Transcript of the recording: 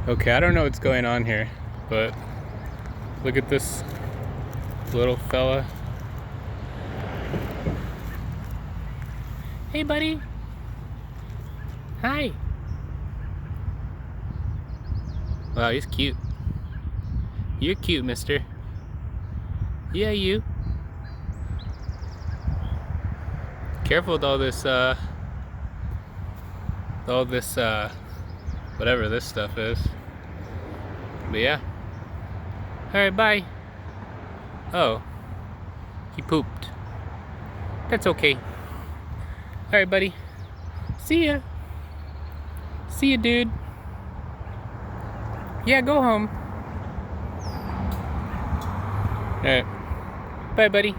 Okay, I don't know what's going on here, but look at this little fella. Hey, buddy. Hi. Wow, he's cute. You're cute, mister. Yeah, you. Careful with all this, whatever this stuff is. But yeah. Alright, bye. Oh, he pooped. That's okay. Alright, buddy. See ya. See ya, dude. Yeah, go home. Alright. Bye, buddy.